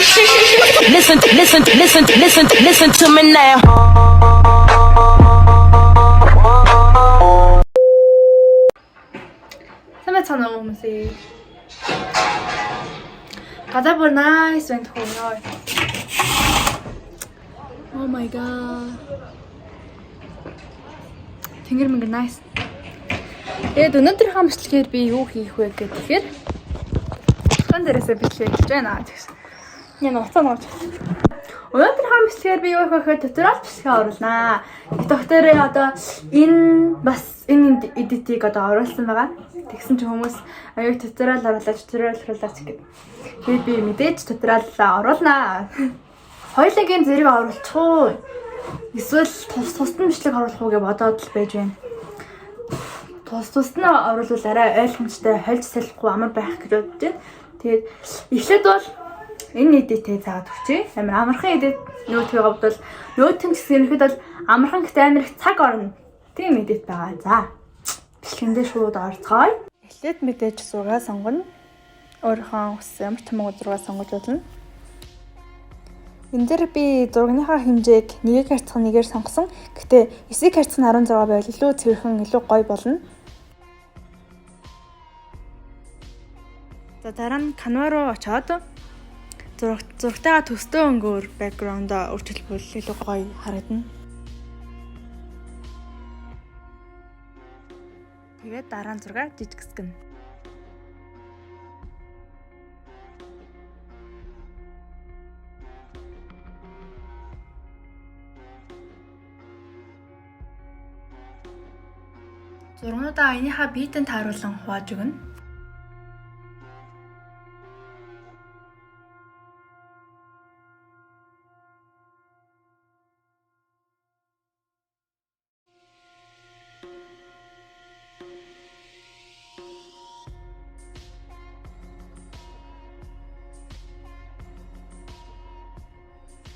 Listen to me now. Самбай цаана хүмүүсээ. Гадаа бүр nice байна тохоо. Oh my god. Тэнгэр мэнгэр nice. Тэгээд өнөөдрийнхөө бичлэгээр би юу хийх вэ гэхээр хан дээрээсээ бичлэг хийж байна гэсэн. Яна уцаа нууж. Өнөөдрийнхөө бичлэгээр би юу хийх вэ гэхээр туториал бичлэгээ оруулнаа. Докторээ одоо энэ эдитийг одоо оруулсан байгаа. Тэгсэн чи хүмүүс аюу туториал оруулаач гэдэг. Тэгээд би мэдээж туториаллаа оруулнаа. Хоёулангийн зэрэг оруулчих уу? Эсвэл тусдан бичлэг оруулах уу гэж бодоод л байж байна. Тусд нь оруулвал арай ойлгомжтой, хольж салахгүй амар байх гэж бодож байна. Тэгээд эхлээд бол энэ эдитээ заагаад өгчээ. Амар амархан эдит нөтгөө бодвол нөтөн гэсэн ихэд бол амархан гэхдээ амар их цаг орно. Тийм эдит байгаа. За. Бичлэгэндээ шууд орцгоё. Эхлээд мэдээж зураг сонгоно. Өөрийнхөө хүссэн ямар ч юм зураг сонгож болно. Энэ дээр би зурагныхаа хэмжээг 1/1-ээр сонгосон. Гэхдээ эсрэг харьцах нь 16 байвал илүү цэвэрхэн, илүү гоё болно. За дараа нь Canva руу очоод зурагтайгаа төстэй өнгөөр бэкграундаа өөрчилбөл илүү гоё харагдана. Тэгээд дараа нь зураг жижигсгэнэ. Зургуудаа энийхээ биетэнд тааруулан хувааж өгнө.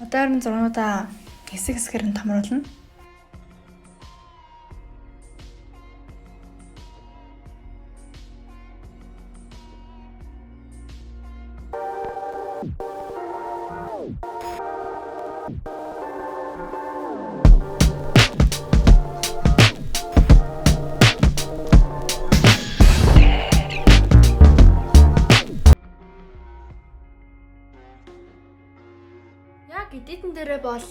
Модерн зургуудаа хэсэг хэсгээр нь томруулна. Эдитэн дээрээ бол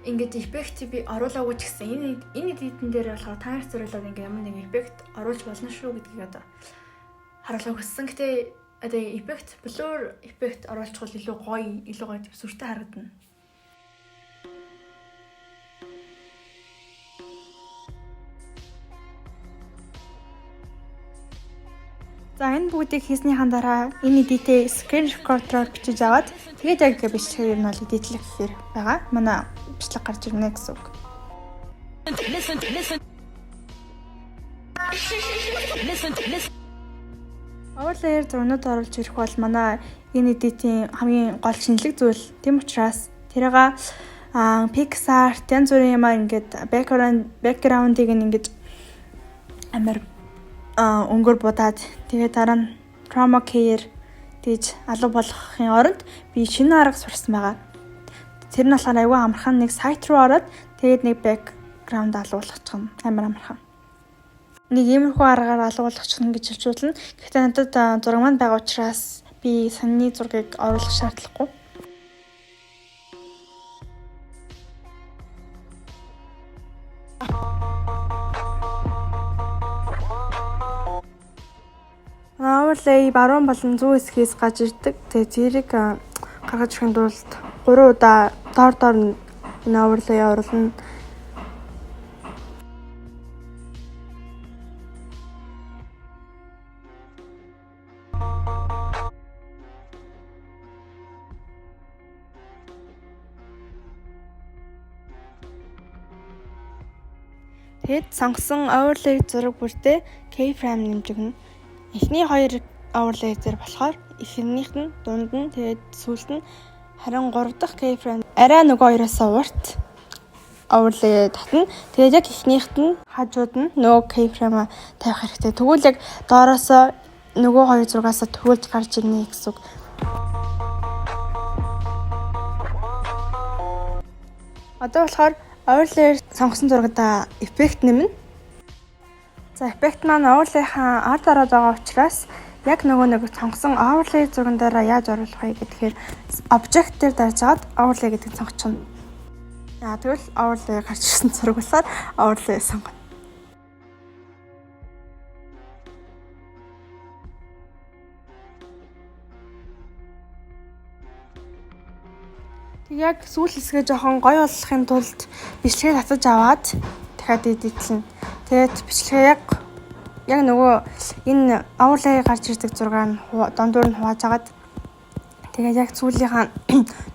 ингээд эффект би оруулаагүй ч гэсэн энэ эдитэн дээр болохоор та нарт зориулаад ингээд ямар нэг эффект оруулж болно шүү гэдгийг одоо харуулах хүссэн. Гэтэ одоо эффект blur эффект оруулчихвал илүү гоё сүртэй харагдана. За энэ бүгдийг хийснийхэн дараа энэ эдитээ screen recorder-оор бичиж аваад тэгээд яг бичлэгээр нь бол эдитлэх гэхээр байгаа. Манай бичлэг гарч ирнэ гэсэн үг. Overlay-ээр зурнууд оруулж ирэх бол манай энэ эдитийн хамгийн гол шинэлэг зүйл. Тийм учраас тэрийг PixArt янз бүрийн юмаа ингээд background-ыг ингээд амар өнгөр будаад тэгээд дараа нь chroma key-ээр тийж алга болгохын оронд би шинэ арга сурсан байгаа. Тэр нь болохоор аюу амархан нэг сайт руу ороод тэгээд нэг background алга болгочих юм. Амар амархан. Нэг иймэрхүү аргаар алга болгочих нь гэж хэлжүүлнэ. Гэхдээ надад зураг маань байгаа учраас би саний зургийг оруулах шаардлагагүй. Overlay баруун болон зүүн хэсгээс гаж ирдэг. Тэгээд зэрэг гаргаж ирэхэд бол 3 удаа доор нь overlay оруулна. Тэгэд сонгосон overlay зураг бүртээ keyframe нэмж өгнө. Эхний 2 overlay дээр болохоор эхнийх нь дунд нь тэгээд сүүлд нь харин 3 дахь keyframe арай нөгөө хоёроос урт overlay татна. Тэгээд яг эхнийхт нь хажууд нь нөгөө keyframe тавих хэрэгтэй. Тэгвэл яг доороос нөгөө хоёр зургаас төвлөж гарч ирнэ гэсэн үг. Одоо болохоор overlay сонгосон зургуудаа эффект нэмнэ. За эффект маань overlay-ийн ард дараад байгаа учраас яг нэг сонгосон overlay зурган дээр яаж оруулах вэ гэхээр object дээр даржгаад overlay гэдэг сонгочихно. Тэгвэл overlay гарч ирсэн зураг болохоор overlay сонгоно. Яг сүүл хэсгээ жоохон гоё болгохын тулд бичлэгээ татаж аваад дахиад эдитлэн. Тэгээд бичлэгээ яг нөгөө энэ overlay гарч ирдэг зургаа нь дондуур нь хувааж агаад тэгээд яг сүүлийнхаа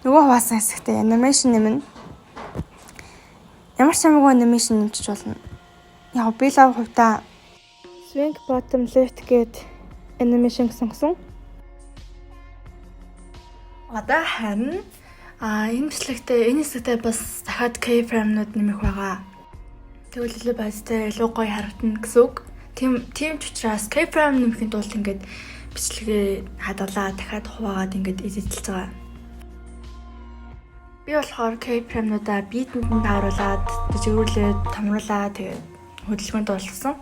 нөгөө хуваасан хэсэгтээ animation нэмнэ. Ямар ч хамаагүй animation нэмчих болно. Яг би л хувьдаа swing bottom left гээд animation сонгосон. Одоо харин энэ бичлэгтээ энэ хэсэгтээ бас дахиад keyframe-нууд нэмэх байгаа. Тэгвэл илүү байцтай илүү гоё харагдана гэсэн үг. Тийм ч учраас keyframe нэмэхийн тулд ингээд бичлэгээ хадгалаа дахиад хуваагаад ингээд эдитэлж байгаа. Би болохоор keyframe-нуудаа beat-нд нь тааруулаад дэвжүүлээд томруулаа тэгээд хөдөлгөөнд болгосон.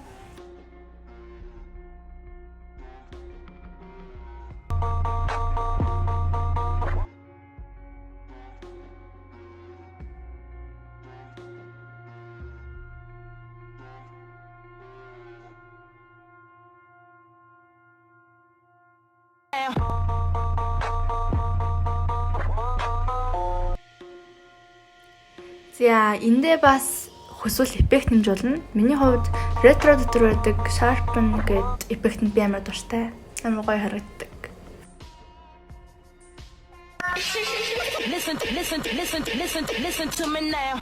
За эндээ бас хөсвөл эффект нэмж болно. Миний хувьд ретро дотор байдаг sharpen гэдэг эффектэнд би амар дуртай. Амар гоё харагддаг. Listen to me now.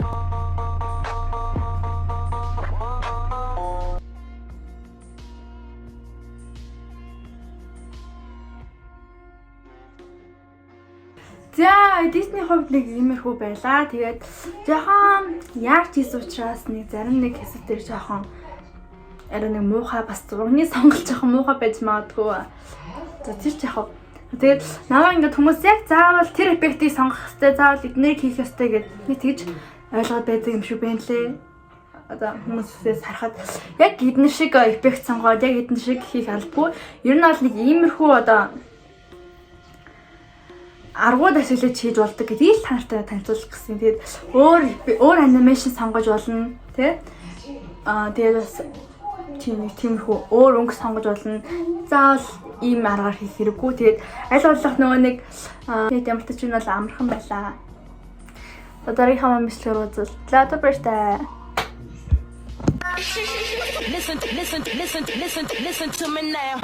За Disney хувьд нэг иймэрхүү байлаа. Тэгээд жоохон яарч хийсэн учраас нэг зарим нэг хэсэг дээр жоохон арай нэг муухай бас зургийн сонголт жоохон муухай байж магадгүй. За тэр ч яах вэ? Тэгээд намаа ингээд хүмүүс яг заавал тэр эффектийг сонгох хэрэгтэй, заавал эднийг хийх ёстой гэдэг би тэгж ойлгоод байдаг юм шиг байна лээ. Одоо хүмүүсээс харахад яг эдгээр шиг эффект сонгоод яг эдгээр шиг хийх албагүй. Ер нь бол нэг иймэрхүү одоо аргууд ашиглаж хийж болдог гэдгийг л танартай танилцуулах гэсэн. Тэгээд өөр анимашн сонгож болно, тий? Тэгээд бас тиймэрхүү өөр өнгө сонгож болно. Заавал ийм аргаар хийх хэрэггүй. Тэгээд аль болох нөгөө нэг ямар ч юм бол амархан байлаа. Дараагийнхаа бичлэгээр үзүүлээ. Одоо баяртай. Listen to me now.